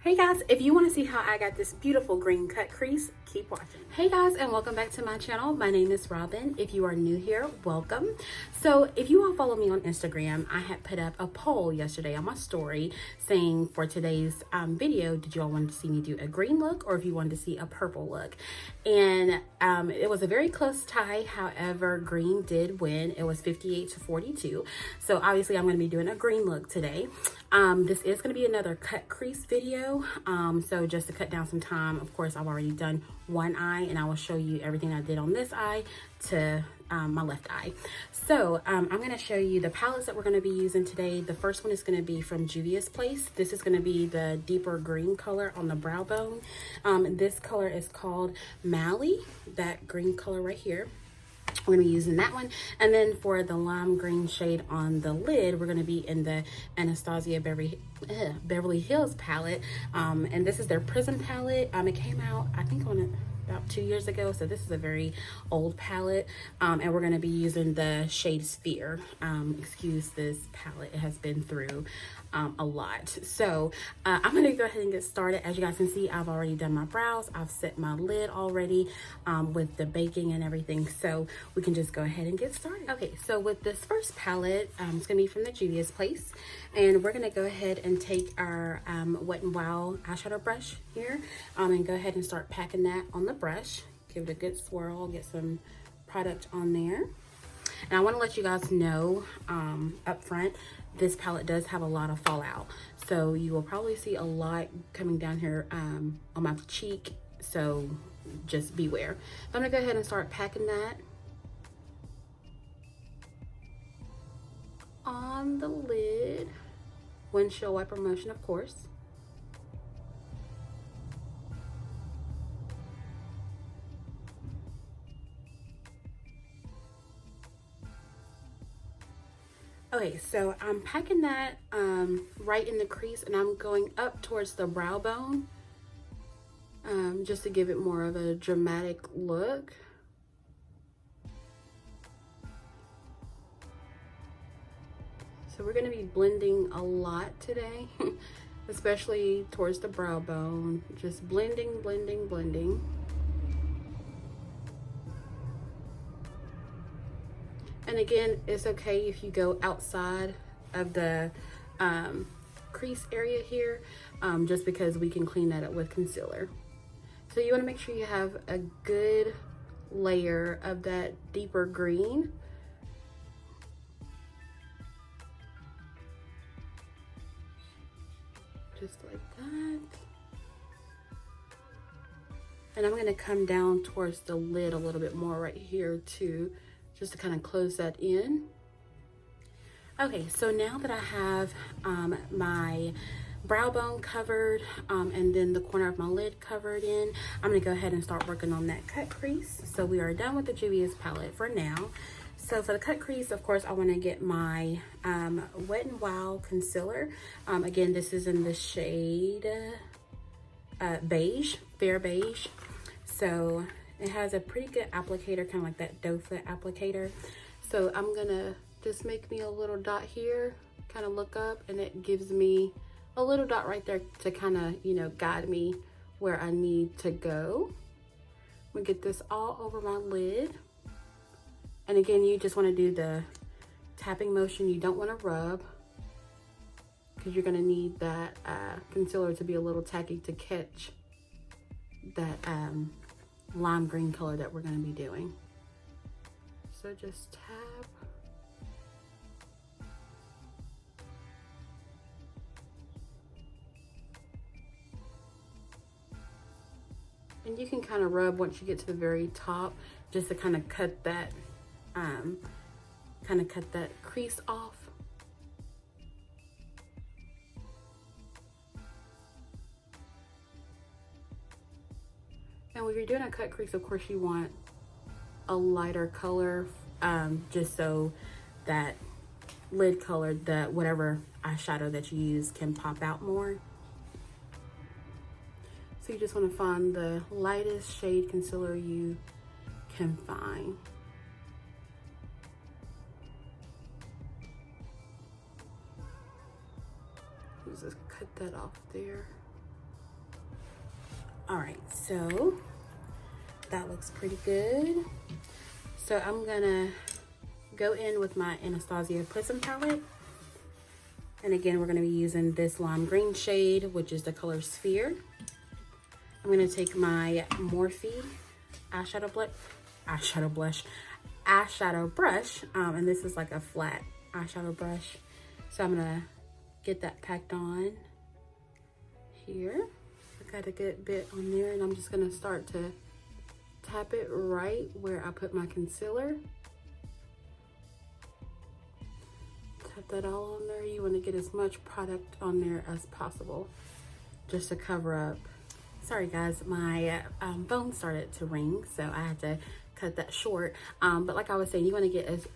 Hey guys, if you want to see how I got this beautiful green cut crease, keep watching. Hey guys, and welcome back to my channel. My name is Robin. If you are new here, welcome. So if you all follow me on Instagram, I had put up a poll yesterday on my story saying for today's video, did you all want to see me do a green look or if you wanted to see a purple look? And it was a very close tie. However, green did win. It was 58 to 42. So obviously I'm going to be doing a green look today. This is going to be another cut crease video. So just to cut down some time, of course, I've already done one eye and I will show you everything I did on this eye to my left eye. So I'm going to show you the palettes that we're going to be using today. The first one is going to be from Juvia's Place. This is going to be the deeper green color on the brow bone. This color is called Mally, that green color right here. We're going to be using that one. And then for the lime green shade on the lid, we're going to be in the Anastasia Beverly Hills palette. And this is their Prism palette. It came out, I think, on about 2 years ago. So this is a very old palette. And we're going to be using the shade Sphere. Excuse this palette. It has been through a lot. So I'm going to go ahead and get started. As you guys can see, I've already done my brows. I've set my lid already with the baking and everything. So we can just go ahead and get started. Okay, so with this first palette, it's going to be from the Juvia's Place. And we're going to go ahead and take our Wet n Wild eyeshadow brush here and go ahead and start packing that on the brush. Give it a good swirl, get some product on there. And I want to let you guys know up front, this palette does have a lot of fallout. So you will probably see a lot coming down here on my cheek. So just beware. I'm going to go ahead and start packing that on the lid. Windshield wiper motion, of course. Okay, so I'm packing that right in the crease and I'm going up towards the brow bone just to give it more of a dramatic look. So we're going to be blending a lot today, especially towards the brow bone. Just blending, blending, blending. And again, it's okay if you go outside of the crease area here, just because we can clean that up with concealer. So you want to make sure you have a good layer of that deeper green. Just like that. And I'm going to come down towards the lid a little bit more right here too, just to kind of close that in. Okay, so now that I have my brow bone covered and then the corner of my lid covered in, I'm gonna go ahead and start working on that cut crease. So we are done with the Juvia's palette for now. So for the cut crease, of course, I want to get my Wet n Wild concealer. Again, this is in the shade beige, fair beige. So it has a pretty good applicator, kind of like that doe foot applicator. So I'm gonna just make me a little dot here, kind of look up, and it gives me a little dot right there to kind of, you know, guide me where I need to go. I'm gonna get this all over my lid. And again, you just want to do the tapping motion. You don't want to rub because you're gonna need that concealer to be a little tacky to catch that lime green color that we're going to be doing. So just tap. And you can kind of rub once you get to the very top, just to kind of cut that crease off. And when you're doing a cut crease, of course, you want a lighter color, just so that lid color, that whatever eyeshadow that you use can pop out more. So you just want to find the lightest shade concealer you can find. Just cut that off there. All right, so that looks pretty good. So I'm gonna go in with my Anastasia Prism palette. And again, we're gonna be using this lime green shade, which is the color Sphere. I'm gonna take my Morphe eyeshadow brush, and this is like a flat eyeshadow brush. So I'm gonna get that packed on here. I got a good bit on there, and I'm just gonna start to tap it right where I put my concealer. Tap that all on there. You want to get as much product on there as possible just to cover up. Sorry guys, my phone started to ring, so I had to cut that short. But like I was saying, you want to get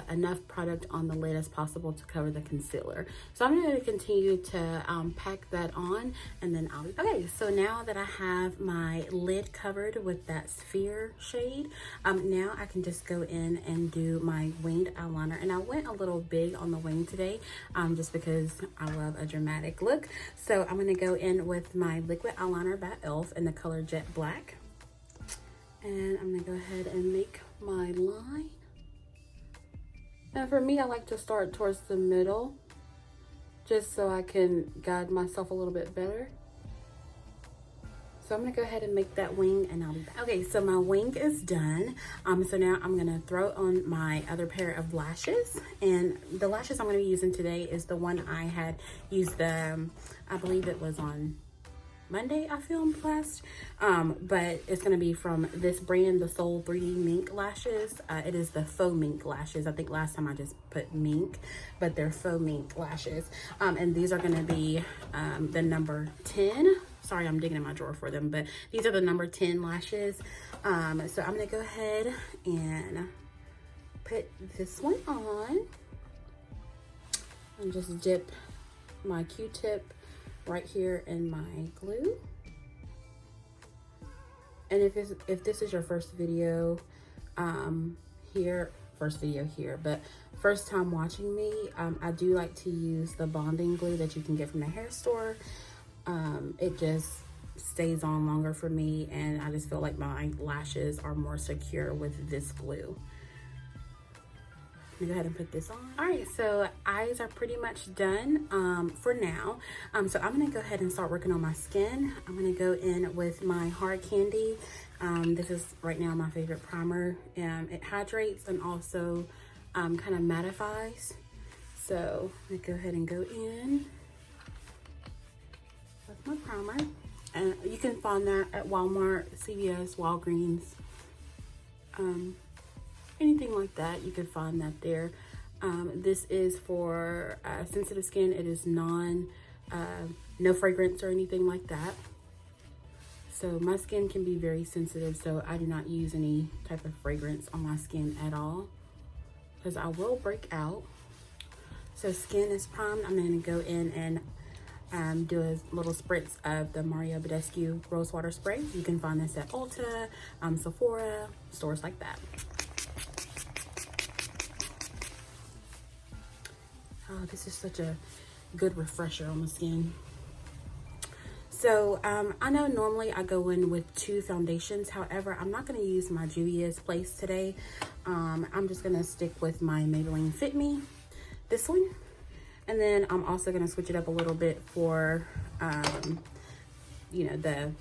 enough product on the lid as possible to cover the concealer. So I'm going to continue to pack that on, and then I'll be okay. So now that I have my lid covered with that Sphere shade, now I can just go in and do my winged eyeliner. And I went a little big on the wing today, just because I love a dramatic look. So I'm going to go in with my liquid eyeliner by e.l.f. in the color Jet Black. And I'm gonna go ahead and make my line. And for me, I like to start towards the middle, just so I can guide myself a little bit better. So I'm gonna go ahead and make that wing, and I'll be back. Okay, so my wing is done. So now I'm gonna throw on my other pair of lashes. And the lashes I'm gonna be using today is the one I had used, I believe it was on Monday I filmed last, but it's gonna be from this brand, the Soul 3D Mink lashes. It is the faux mink lashes. I think last time I just put mink, but they're faux mink lashes. And these are gonna be the number 10. Sorry, I'm digging in my drawer for them, but these are the number 10 lashes. So I'm gonna go ahead and put this one on and just dip my Q-tip right here in my glue. And if this is your first video here, but first time watching me, I do like to use the bonding glue that you can get from the hair store. It just stays on longer for me, and I just feel like my lashes are more secure with this glue. Go ahead and put this on. All right, so eyes are pretty much done for now. So I'm gonna go ahead and start working on my skin. I'm gonna go in with my Hard Candy. This is right now my favorite primer. It hydrates and also kind of mattifies. So I'm gonna go ahead and go in with my primer. And you can find that at Walmart, CVS, Walgreens, anything like that. You can find that there. This is for sensitive skin. It is no fragrance or anything like that. So my skin can be very sensitive, so I do not use any type of fragrance on my skin at all, because I will break out. So skin is primed. I'm gonna go in and do a little spritz of the Mario Badescu Rose Water Spray. You can find this at Ulta, Sephora, stores like that. Oh, this is such a good refresher on the skin. So I know normally I go in with 2 foundations. However, I'm not going to use my Juvia's Place today. I'm just going to stick with my Maybelline Fit Me, this one. And then I'm also going to switch it up a little bit for, you know, the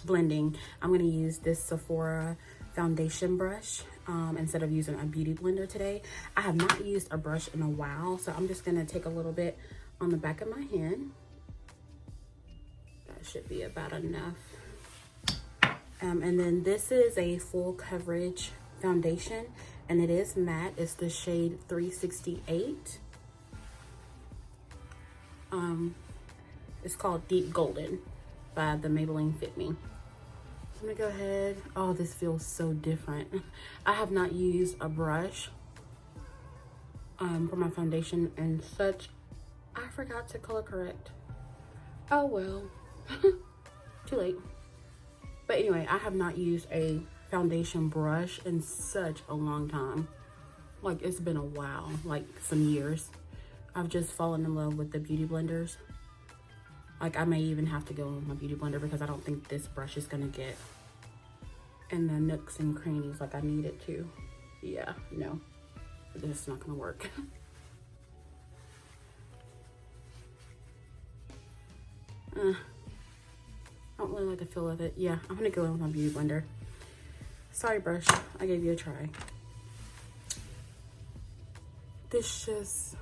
blending. I'm going to use this Sephora foundation brush instead of using a beauty blender today. I have not used a brush in a while, so I'm just going to take a little bit on the back of my hand. That should be about enough. And then this is a full coverage foundation, and it is matte. It's the shade 368. It's called Deep Golden by the Maybelline Fit Me. I'm gonna go ahead. Oh, this feels so different. I have not used a brush for my foundation and such. I forgot to color correct. Oh well. Too late. But anyway, I have not used a foundation brush in such a long time. Like, it's been a while, like some years. I've just fallen in love with the beauty blenders. Like, I may even have to go in with my beauty blender because I don't think this brush is gonna get in the nooks and crannies like I need it to. Yeah, no, this is not gonna work. I don't really like the feel of it. Yeah, I'm gonna go in with my beauty blender. Sorry, brush, I gave you a try. This just,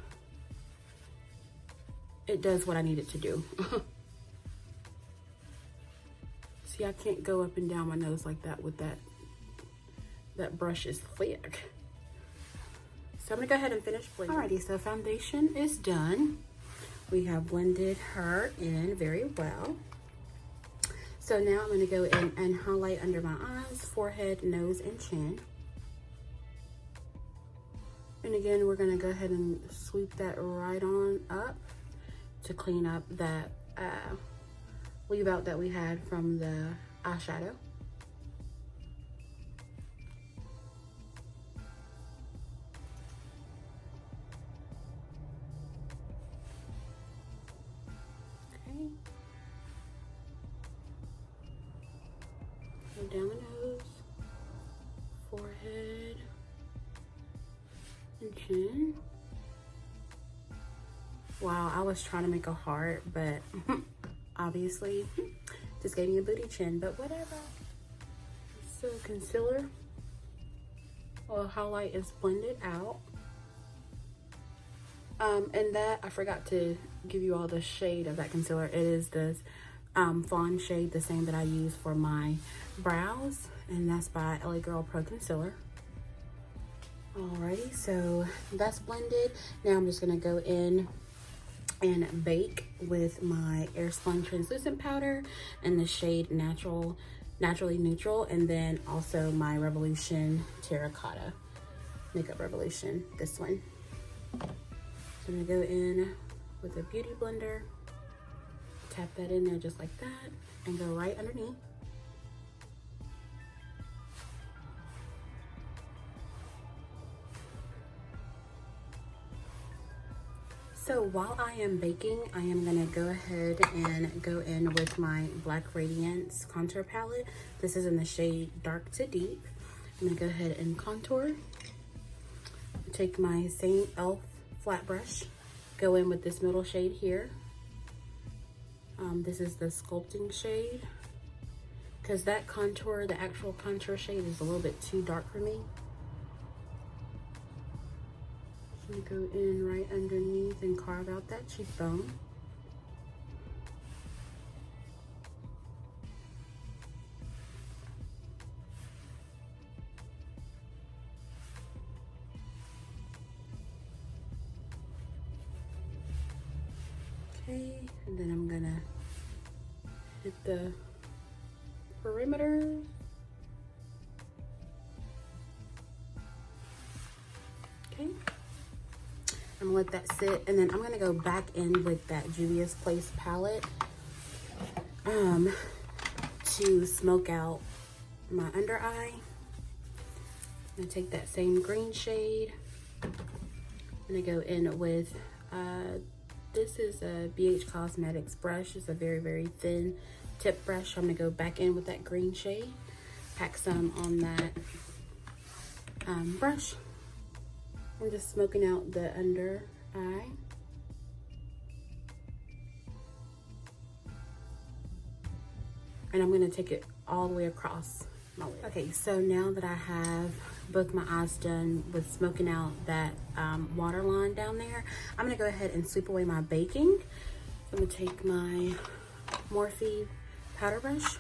it does what I need it to do. See, I can't go up and down my nose like that with that brush is thick. So I'm gonna go ahead and finish blending. Alrighty, so foundation is done. We have blended her in very well. So now I'm gonna go in and highlight under my eyes, forehead, nose, and chin. And again, we're gonna go ahead and sweep that right on up to clean up that leave out that we had from the eyeshadow. Okay. Go down the nose, forehead, and chin. Wow, I was trying to make a heart, but obviously just gave me a booty chin, but whatever. So concealer, well, highlight is blended out. And that, I forgot to give you all the shade of that concealer. It is this Fawn shade, the same that I use for my brows, and that's by LA Girl Pro Concealer. Alrighty, so that's blended. Now I'm just gonna go in and bake with my Airspun translucent powder and the shade naturally neutral, and then also my Revolution terracotta makeup revolution, this one. So I'm gonna go in with a beauty blender, tap that in there just like that, and go right underneath. So while I am baking, I am gonna go ahead and go in with my Black Radiance contour palette. This is in the shade Dark to Deep. I'm gonna go ahead and contour. Take my same e.l.f. flat brush, go in with this middle shade here. This is the sculpting shade, because that contour, the actual contour shade, is a little bit too dark for me. I'm gonna go in right underneath and carve out that cheekbone. Okay, and then I'm gonna hit the perimeter. Okay. I'm gonna let that sit, and then I'm gonna go back in with that Juvia's Place palette to smoke out my under eye. I'm gonna take that same green shade. I'm gonna go in with this is a BH Cosmetics brush. It's a very, very thin tip brush. I'm gonna go back in with that green shade, pack some on that brush. I'm just smoking out the under eye. And I'm gonna take it all the way across my lid. Okay, so now that I have both my eyes done with smoking out that waterline down there, I'm gonna go ahead and sweep away my baking. So I'm gonna take my Morphe powder brush,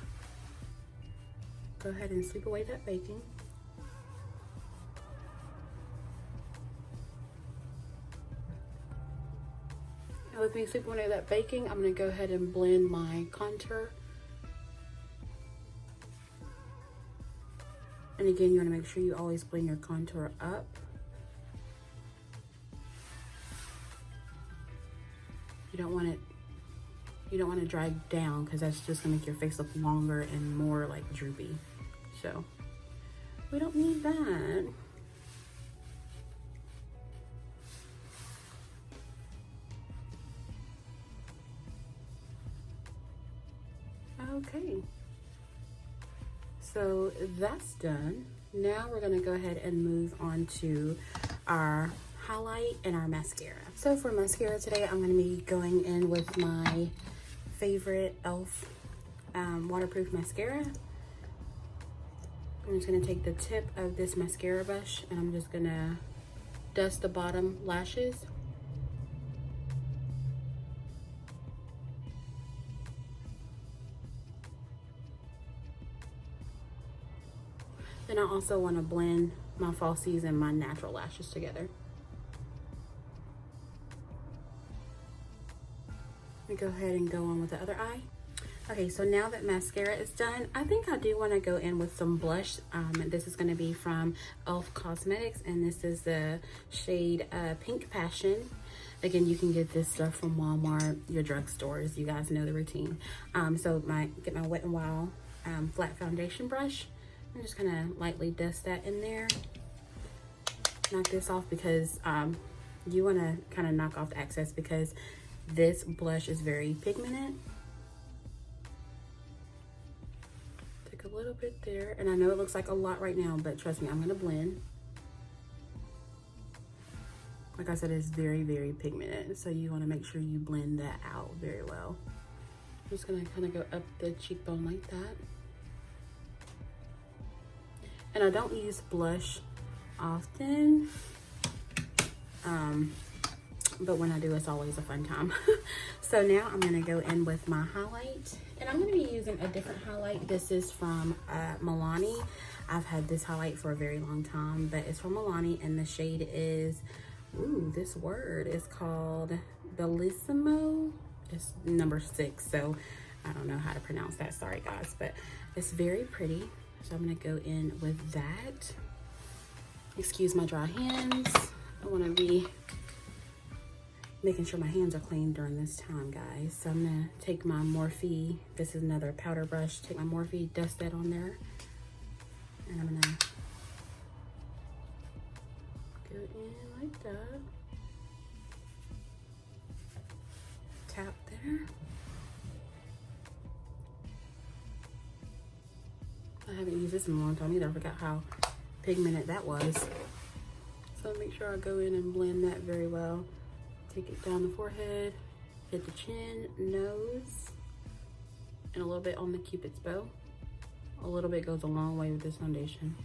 go ahead and sweep away that baking. Now with me sweeping away that baking, I'm gonna go ahead and blend my contour. And again, you wanna make sure you always blend your contour up. You don't want to drag down, because that's just gonna make your face look longer and more like droopy. So we don't need that. Okay, so that's done. Now we're gonna go ahead and move on to our highlight and our mascara. So for mascara today, I'm gonna be going in with my favorite e.l.f. Waterproof mascara. I'm just gonna take the tip of this mascara brush and I'm just gonna dust the bottom lashes. Then I also want to blend my falsies and my natural lashes together. Let me go ahead and go on with the other eye. Okay, so now that mascara is done, I think I do want to go in with some blush. This is going to be from e.l.f. Cosmetics, and this is the shade Pink Passion. Again, you can get this stuff from Walmart, your drugstores. You guys know the routine. So get my Wet n Wild flat foundation brush. I'm just gonna lightly dust that in there. Knock this off because you want to kind of knock off the excess because this blush is very pigmented. Take a little bit there, and I know it looks like a lot right now, but trust me, I'm gonna blend. Like I said, it's very, very pigmented, so you want to make sure you blend that out very well. I'm just gonna kind of go up the cheekbone like that. And I don't use blush often, but when I do, it's always a fun time. So now I'm gonna go in with my highlight, and I'm gonna be using a different highlight. This is from Milani. I've had this highlight for a very long time, but it's from Milani, and the shade is, ooh, this word is called Bellissimo. It's number 6, so I don't know how to pronounce that, sorry guys, but it's very pretty. So I'm gonna go in with that. Excuse my dry hands. I wanna be making sure my hands are clean during this time, guys. So I'm gonna take my Morphe, this is another powder brush, take my Morphe, dust that on there. And I'm gonna go in like that. Tap there. I haven't used this in a long time either. I forgot how pigmented that was. So make sure I go in and blend that very well. Take it down the forehead, hit the chin, nose, and a little bit on the Cupid's bow. A little bit goes a long way with this foundation.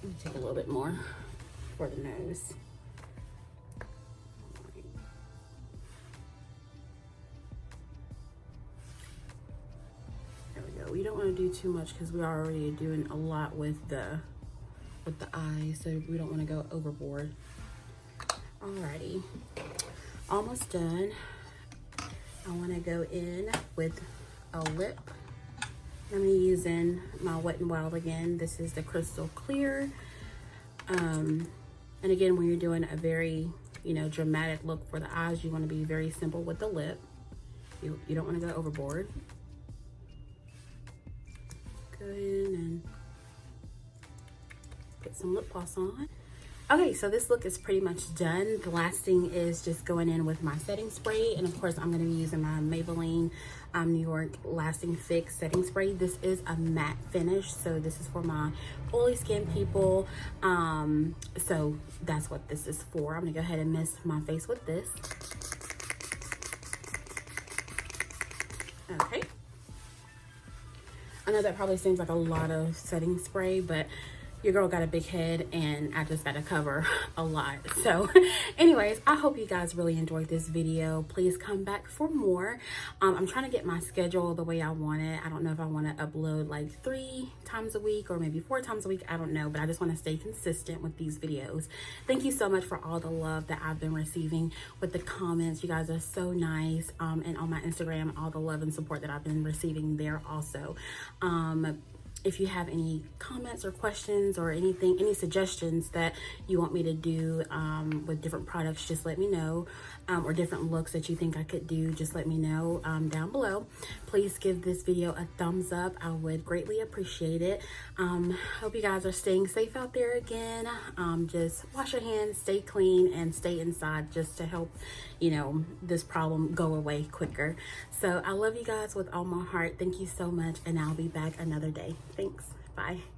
Let me take a little bit more for the nose. We don't want to do too much because we're already doing a lot with the eyes, so we don't want to go overboard. Alrighty, almost done. I want to go in with a lip. I'm gonna be using my Wet n Wild again. This is the Crystal Clear. And again, when you're doing a very, dramatic look for the eyes, you want to be very simple with the lip. You don't want to go overboard. Go in and put some lip gloss on. Okay, so this look is pretty much done. The last thing is just going in with my setting spray, and of course I'm going to be using my Maybelline New York Lasting Fix setting spray. This is a matte finish, so this is for my oily skin people. So that's what this is for. I'm gonna go ahead and mist my face with this. Okay. I know that probably seems like a lot of setting spray, but your girl got a big head and I just got to cover a lot. So anyways, I hope you guys really enjoyed this video. Please come back for more. I'm trying to get my schedule the way I want it. I don't know if I want to upload like 3 times a week or maybe 4 times a week. I don't know, but I just want to stay consistent with these videos. Thank you so much for all the love that I've been receiving with the comments. You guys are so nice. And on my Instagram, all the love and support that I've been receiving there also. if you have any comments or questions or anything, any suggestions that you want me to do with different products, just let me know. Or different looks that you think I could do, just let me know down below. Please give this video a thumbs up. I would greatly appreciate it. Hope you guys are staying safe out there again. Just wash your hands, stay clean, and stay inside just to help, you know, this problem go away quicker. So I love you guys with all my heart. Thank you so much, and I'll be back another day. Thanks. Bye.